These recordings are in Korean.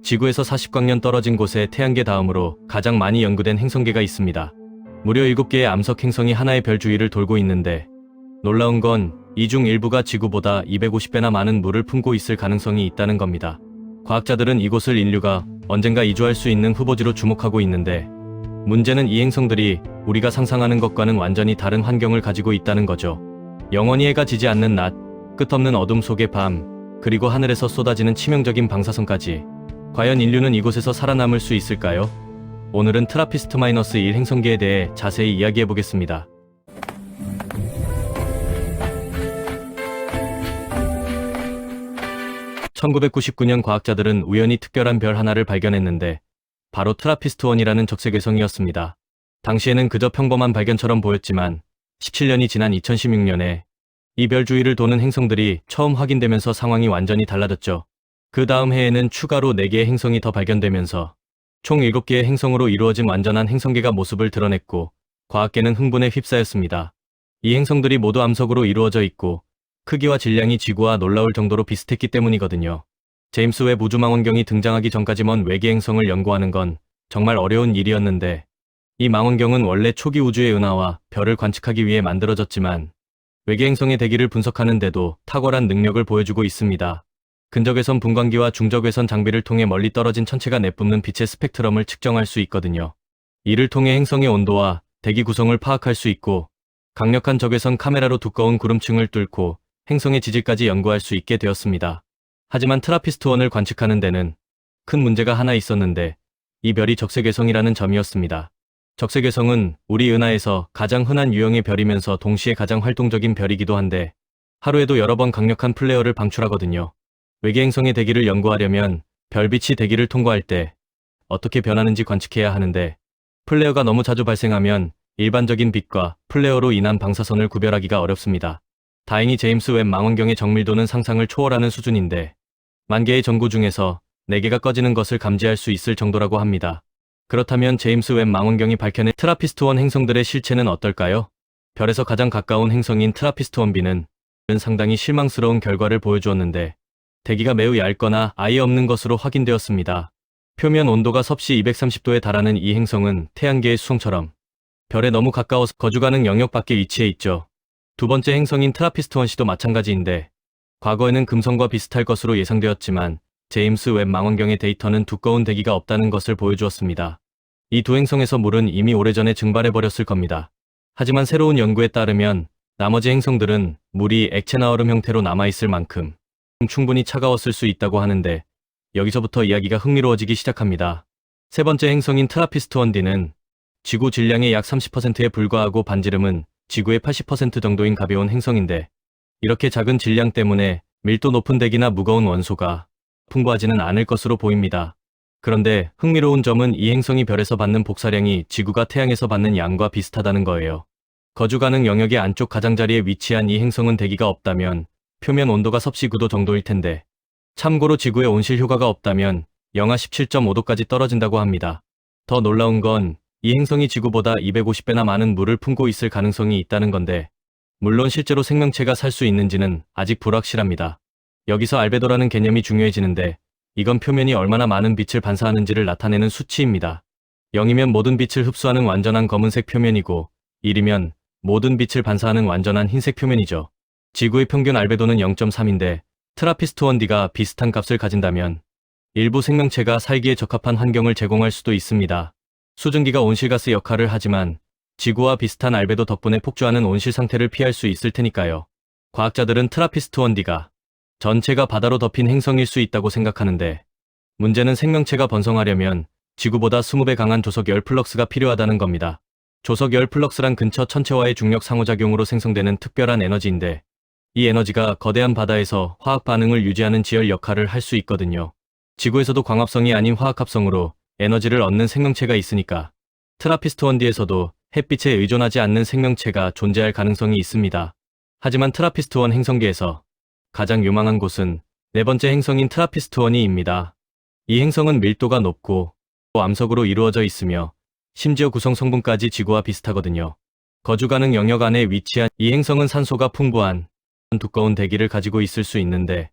지구에서 40광년 떨어진 곳에 태양계 다음으로 가장 많이 연구된 행성계가 있습니다. 무려 7개의 암석 행성이 하나의 별 주위를 돌고 있는데 놀라운 건 이 중 일부가 지구보다 250배나 많은 물을 품고 있을 가능성이 있다는 겁니다. 과학자들은 이곳을 인류가 언젠가 이주할 수 있는 후보지로 주목하고 있는데 문제는 이 행성들이 우리가 상상하는 것과는 완전히 다른 환경을 가지고 있다는 거죠. 영원히 해가 지지 않는 낮, 끝없는 어둠 속의 밤, 그리고 하늘에서 쏟아지는 치명적인 방사선까지. 과연 인류는 이곳에서 살아남을 수 있을까요? 오늘은 트라피스트-1 행성계에 대해 자세히 이야기해보겠습니다. 1999년 과학자들은 우연히 특별한 별 하나를 발견했는데 바로 트라피스트-1이라는 적색외성이었습니다. 당시에는 그저 평범한 발견처럼 보였지만 17년이 지난 2016년에 이 별 주위를 도는 행성들이 처음 확인되면서 상황이 완전히 달라졌죠. 그 다음 해에는 추가로 4개의 행성이 더 발견되면서 총 7개의 행성으로 이루어진 완전한 행성계가 모습을 드러냈고 과학계는 흥분에 휩싸였습니다. 이 행성들이 모두 암석으로 이루어져 있고 크기와 질량이 지구와 놀라울 정도로 비슷했기 때문이거든요. 제임스 웹 우주망원경이 등장하기 전까지 먼 외계 행성을 연구하는 건 정말 어려운 일이었는데 이 망원경은 원래 초기 우주의 은하와 별을 관측하기 위해 만들어졌지만 외계 행성의 대기를 분석하는 데도 탁월한 능력을 보여주고 있습니다. 근적외선 분광기와 중적외선 장비를 통해 멀리 떨어진 천체가 내뿜는 빛의 스펙트럼을 측정할 수 있거든요. 이를 통해 행성의 온도와 대기 구성을 파악할 수 있고 강력한 적외선 카메라로 두꺼운 구름층을 뚫고 행성의 지질까지 연구할 수 있게 되었습니다. 하지만 트라피스트-1을 관측하는 데는 큰 문제가 하나 있었는데 이 별이 적색외성이라는 점이었습니다. 적색외성은 우리 은하에서 가장 흔한 유형의 별이면서 동시에 가장 활동적인 별이기도 한데 하루에도 여러 번 강력한 플레어를 방출하거든요. 외계 행성의 대기를 연구하려면 별빛이 대기를 통과할 때 어떻게 변하는지 관측해야 하는데 플레어가 너무 자주 발생하면 일반적인 빛과 플레어로 인한 방사선을 구별하기가 어렵습니다. 다행히 제임스 웹 망원경의 정밀도는 상상을 초월하는 수준인데 10,000개의 전구 중에서 4개가 꺼지는 것을 감지할 수 있을 정도라고 합니다. 그렇다면 제임스 웹 망원경이 밝혀낸 트라피스트-1 행성들의 실체는 어떨까요? 별에서 가장 가까운 행성인 트라피스트-1b는 상당히 실망스러운 결과를 보여주었는데 대기가 매우 얇거나 아예 없는 것으로 확인되었습니다. 표면 온도가 섭씨 230도에 달하는 이 행성은 태양계의 수성처럼 별에 너무 가까워서 거주 가능 영역 밖에 위치해 있죠. 두 번째 행성인 트라피스트-1c도 마찬가지인데 과거에는 금성과 비슷할 것으로 예상되었지만 제임스 웹 망원경의 데이터는 두꺼운 대기가 없다는 것을 보여주었습니다. 이 두 행성에서 물은 이미 오래전에 증발해버렸을 겁니다. 하지만 새로운 연구에 따르면 나머지 행성들은 물이 액체나 얼음 형태로 남아있을 만큼 충분히 차가웠을 수 있다고 하는데 여기서부터 이야기가 흥미로워지기 시작합니다. 세 번째 행성인 트라피스트-1d는 지구 질량의 약 30%에 불과하고 반지름은 지구의 80% 정도인 가벼운 행성인데 이렇게 작은 질량 때문에 밀도 높은 대기나 무거운 원소가 풍부하지는 않을 것으로 보입니다. 그런데 흥미로운 점은 이 행성이 별에서 받는 복사량이 지구가 태양에서 받는 양과 비슷하다는 거예요. 거주 가능 영역의 안쪽 가장자리에 위치한 이 행성은 대기가 없다면 표면 온도가 섭씨 9도 정도일 텐데 참고로 지구에 온실 효과가 없다면 영하 17.5도까지 떨어진다고 합니다. 더 놀라운 건 이 행성이 지구보다 250배나 많은 물을 품고 있을 가능성이 있다는 건데 물론 실제로 생명체가 살 수 있는지는 아직 불확실합니다. 여기서 알베도라는 개념이 중요해지는데 이건 표면이 얼마나 많은 빛을 반사하는지를 나타내는 수치입니다. 0이면 모든 빛을 흡수하는 완전한 검은색 표면이고 1이면 모든 빛을 반사하는 완전한 흰색 표면이죠. 지구의 평균 알베도는 0.3인데 트라피스트-1d가 비슷한 값을 가진다면 일부 생명체가 살기에 적합한 환경을 제공할 수도 있습니다. 수증기가 온실가스 역할을 하지만 지구와 비슷한 알베도 덕분에 폭주하는 온실 상태를 피할 수 있을 테니까요. 과학자들은 트라피스트-1d가 전체가 바다로 덮인 행성일 수 있다고 생각하는데 문제는 생명체가 번성하려면 지구보다 20배 강한 조석열 플럭스가 필요하다는 겁니다. 조석열 플럭스란 근처 천체와의 중력 상호작용으로 생성되는 특별한 에너지인데 이 에너지가 거대한 바다에서 화학 반응을 유지하는 지열 역할을 할 수 있거든요. 지구에서도 광합성이 아닌 화학합성으로 에너지를 얻는 생명체가 있으니까 트라피스트-1d에서도 햇빛에 의존하지 않는 생명체가 존재할 가능성이 있습니다. 하지만 트라피스트-1 행성계에서 가장 유망한 곳은 네 번째 행성인 트라피스트-1이입니다. 이 행성은 밀도가 높고 암석으로 이루어져 있으며 심지어 구성 성분까지 지구와 비슷하거든요. 거주 가능 영역 안에 위치한 이 행성은 산소가 풍부한 두꺼운 대기를 가지고 있을 수 있는데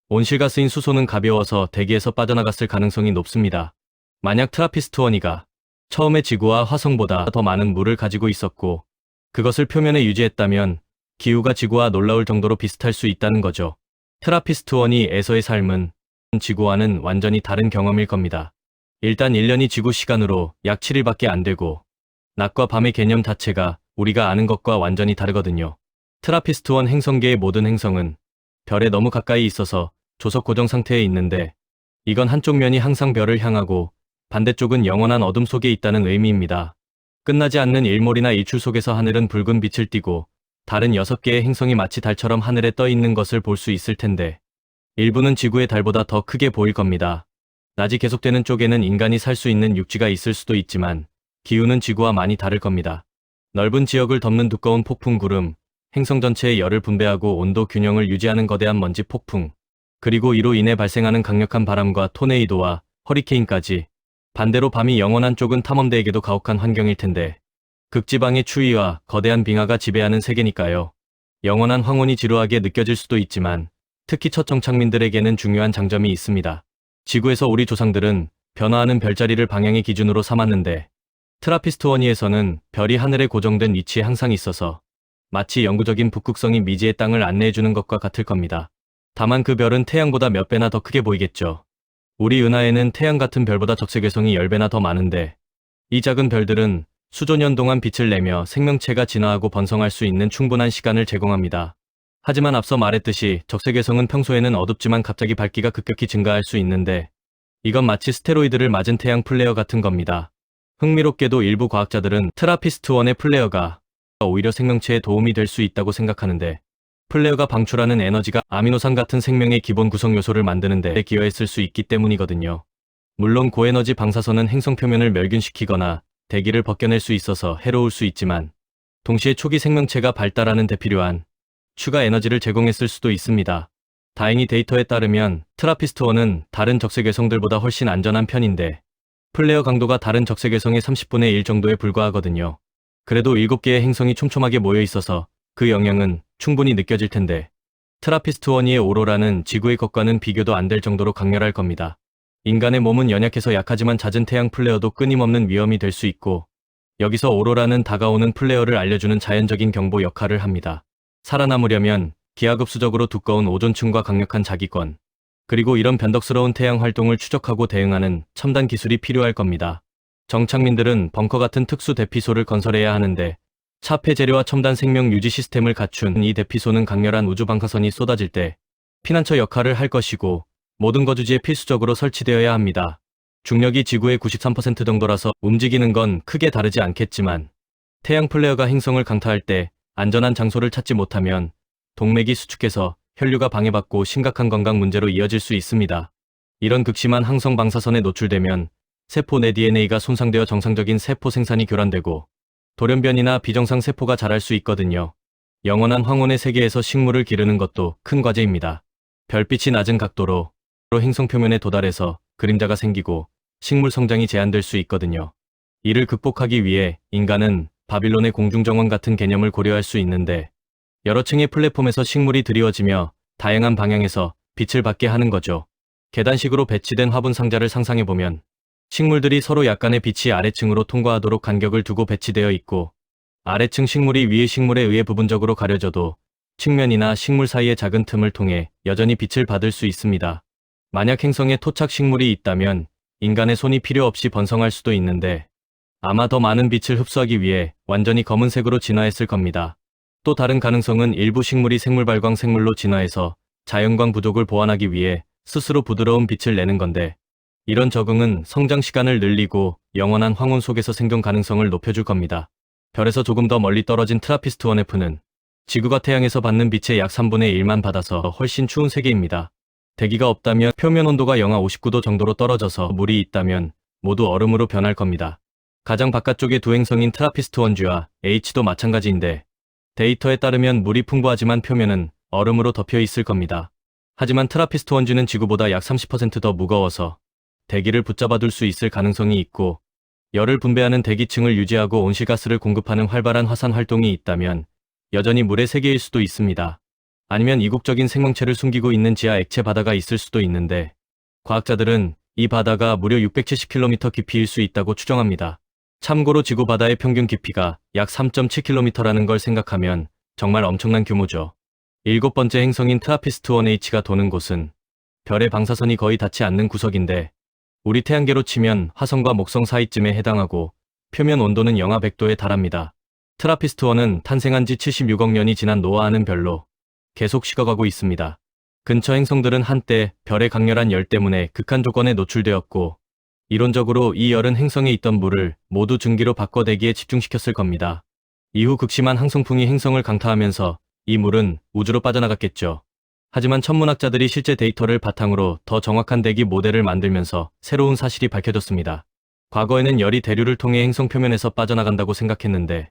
온실가스인 수소는 가벼워서 대기에서 빠져나갔을 가능성이 높습니다. 만약 트라피스트1이 처음에 지구와 화성보다 더 많은 물을 가지고 있었고 그것을 표면에 유지했다면 기후가 지구와 놀라울 정도로 비슷할 수 있다는 거죠. 트라피스트1에서의 삶은 지구와는 완전히 다른 경험일 겁니다. 일단 1년이 지구 시간으로 약 7일밖에 안 되고 낮과 밤의 개념 자체가 우리가 아는 것과 완전히 다르거든요. 트라피스트1 행성계의 모든 행성은 별에 너무 가까이 있어서 조석 고정 상태에 있는데 이건 한쪽 면이 항상 별을 향하고 반대쪽은 영원한 어둠 속에 있다는 의미입니다. 끝나지 않는 일몰이나 일출 속에서 하늘은 붉은 빛을 띠고 다른 6개의 행성이 마치 달처럼 하늘에 떠 있는 것을 볼 수 있을 텐데 일부는 지구의 달보다 더 크게 보일 겁니다. 낮이 계속되는 쪽에는 인간이 살 수 있는 육지가 있을 수도 있지만 기후는 지구와 많이 다를 겁니다. 넓은 지역을 덮는 두꺼운 폭풍 구름, 행성 전체의 열을 분배하고 온도 균형을 유지하는 거대한 먼지 폭풍, 그리고 이로 인해 발생하는 강력한 바람과 토네이도와 허리케인까지. 반대로 밤이 영원한 쪽은 탐험대에게도 가혹한 환경일 텐데 극지방의 추위와 거대한 빙하가 지배하는 세계니까요. 영원한 황혼이 지루하게 느껴질 수도 있지만 특히 첫 정착민들에게는 중요한 장점이 있습니다. 지구에서 우리 조상들은 변화하는 별자리를 방향의 기준으로 삼았는데 트라피스트1에서는 별이 하늘에 고정된 위치에 항상 있어서 마치 영구적인 북극성이 미지의 땅을 안내해주는 것과 같을 겁니다. 다만 그 별은 태양보다 몇 배나 더 크게 보이겠죠. 우리 은하에는 태양 같은 별보다 적색외성이 10배나 더 많은데 이 작은 별들은 수조년 동안 빛을 내며 생명체가 진화하고 번성할 수 있는 충분한 시간을 제공합니다. 하지만 앞서 말했듯이 적색외성은 평소에는 어둡지만 갑자기 밝기가 급격히 증가할 수 있는데 이건 마치 스테로이드를 맞은 태양 플레어 같은 겁니다. 흥미롭게도 일부 과학자들은 트라피스트1의 플레어가 오히려 생명체에 도움이 될 수 있다고 생각하는데 플레어가 방출하는 에너지가 아미노산 같은 생명의 기본 구성 요소를 만드는 데 기여했을 수 있기 때문이거든요. 물론 고에너지 방사선은 행성 표면을 멸균시키거나 대기를 벗겨낼 수 있어서 해로울 수 있지만 동시에 초기 생명체가 발달하는 데 필요한 추가 에너지를 제공했을 수도 있습니다. 다행히 데이터에 따르면 트라피스트1은 다른 적색외성들보다 훨씬 안전한 편인데 플레어 강도가 다른 적색외성의 30분의 1 정도에 불과하거든요. 그래도 7개의 행성이 촘촘하게 모여 있어서 그 영향은 충분히 느껴질 텐데 트라피스트1의 오로라는 지구의 것과는 비교도 안 될 정도로 강렬할 겁니다. 인간의 몸은 연약해서 약하지만 잦은 태양 플레어도 끊임없는 위험이 될 수 있고 여기서 오로라는 다가오는 플레어를 알려주는 자연적인 경보 역할을 합니다. 살아남으려면 기하급수적으로 두꺼운 오존층과 강력한 자기권, 그리고 이런 변덕스러운 태양 활동을 추적하고 대응하는 첨단 기술이 필요할 겁니다. 정착민들은 벙커 같은 특수 대피소를 건설해야 하는데 차폐 재료와 첨단 생명 유지 시스템을 갖춘 이 대피소는 강렬한 우주 방사선이 쏟아질 때 피난처 역할을 할 것이고 모든 거주지에 필수적으로 설치되어야 합니다. 중력이 지구의 93% 정도라서 움직이는 건 크게 다르지 않겠지만 태양 플레어가 행성을 강타할 때 안전한 장소를 찾지 못하면 동맥이 수축해서 혈류가 방해받고 심각한 건강 문제로 이어질 수 있습니다. 이런 극심한 항성 방사선에 노출되면 세포 내 DNA가 손상되어 정상적인 세포 생산이 교란되고 돌연변이나 비정상 세포가 자랄 수 있거든요. 영원한 황혼의 세계에서 식물을 기르는 것도 큰 과제입니다. 별빛이 낮은 각도로 행성 표면에 도달해서 그림자가 생기고 식물 성장이 제한될 수 있거든요. 이를 극복하기 위해 인간은 바빌론의 공중정원 같은 개념을 고려할 수 있는데 여러 층의 플랫폼에서 식물이 드리워지며 다양한 방향에서 빛을 받게 하는 거죠. 계단식으로 배치된 화분 상자를 상상해보면 식물들이 서로 약간의 빛이 아래층으로 통과하도록 간격을 두고 배치되어 있고 아래층 식물이 위의 식물에 의해 부분적으로 가려져도 측면이나 식물 사이의 작은 틈을 통해 여전히 빛을 받을 수 있습니다. 만약 행성에 토착 식물이 있다면 인간의 손이 필요 없이 번성할 수도 있는데 아마 더 많은 빛을 흡수하기 위해 완전히 검은색으로 진화했을 겁니다. 또 다른 가능성은 일부 식물이 생물발광 생물로 진화해서 자연광 부족을 보완하기 위해 스스로 부드러운 빛을 내는 건데 이런 적응은 성장 시간을 늘리고 영원한 황혼 속에서 생존 가능성을 높여줄 겁니다. 별에서 조금 더 멀리 떨어진 트라피스트1F는 지구가 태양에서 받는 빛의 약 3분의 1만 받아서 훨씬 추운 세계입니다. 대기가 없다면 표면 온도가 영하 59도 정도로 떨어져서 물이 있다면 모두 얼음으로 변할 겁니다. 가장 바깥쪽의 두 행성인 트라피스트1G와 H도 마찬가지인데 데이터에 따르면 물이 풍부하지만 표면은 얼음으로 덮여 있을 겁니다. 하지만 트라피스트1G는 지구보다 약 30% 더 무거워서 대기를 붙잡아둘 수 있을 가능성이 있고 열을 분배하는 대기층을 유지하고 온실가스를 공급하는 활발한 화산 활동이 있다면 여전히 물의 세계일 수도 있습니다. 아니면 이국적인 생명체를 숨기고 있는 지하 액체 바다가 있을 수도 있는데, 과학자들은 이 바다가 무려 670km 깊이일 수 있다고 추정합니다. 참고로 지구 바다의 평균 깊이가 약 3.7km라는 걸 생각하면 정말 엄청난 규모죠. 일곱 번째 행성인 트라피스트-1H가 도는 곳은 별의 방사선이 거의 닿지 않는 구석인데, 우리 태양계로 치면 화성과 목성 사이쯤에 해당하고 표면 온도는 영하 100도에 달합니다. 트라피스트-1은 탄생한 지 76억 년이 지난 노아하는 별로 계속 식어가고 있습니다. 근처 행성들은 한때 별의 강렬한 열 때문에 극한 조건에 노출되었고, 이론적으로 이 열은 행성에 있던 물을 모두 증기로 바꿔 대기에 집중시켰을 겁니다. 이후 극심한 항성풍이 행성을 강타하면서 이 물은 우주로 빠져나갔겠죠. 하지만 천문학자들이 실제 데이터를 바탕으로 더 정확한 대기 모델을 만들면서 새로운 사실이 밝혀졌습니다. 과거에는 열이 대류를 통해 행성 표면에서 빠져나간다고 생각했는데,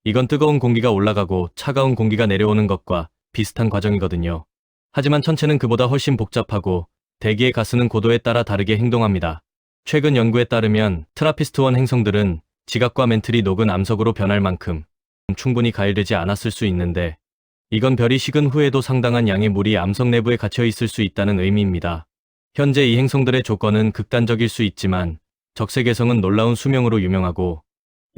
이건 뜨거운 공기가 올라가고 차가운 공기가 내려오는 것과 비슷한 과정이거든요. 하지만 천체는 그보다 훨씬 복잡하고 대기의 가스는 고도에 따라 다르게 행동합니다. 최근 연구에 따르면 트라피스트-1 행성들은 지각과 멘틀이 녹은 암석으로 변할 만큼 충분히 가열되지 않았을 수 있는데, 이건 별이 식은 후에도 상당한 양의 물이 암석 내부에 갇혀 있을 수 있다는 의미입니다. 현재 이 행성들의 조건은 극단적일 수 있지만 적색외성은 놀라운 수명으로 유명하고,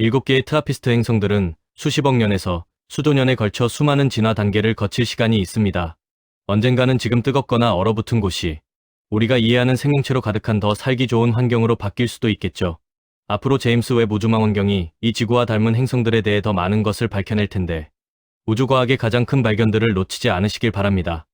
7개의 트라피스트 행성들은 수십억 년에서 수조 년에 걸쳐 수많은 진화 단계를 거칠 시간이 있습니다. 언젠가는 지금 뜨겁거나 얼어붙은 곳이 우리가 이해하는 생명체로 가득한 더 살기 좋은 환경으로 바뀔 수도 있겠죠. 앞으로 제임스 웹 우주망원경이 이 지구와 닮은 행성들에 대해 더 많은 것을 밝혀낼 텐데, 우주과학의 가장 큰 발견들을 놓치지 않으시길 바랍니다.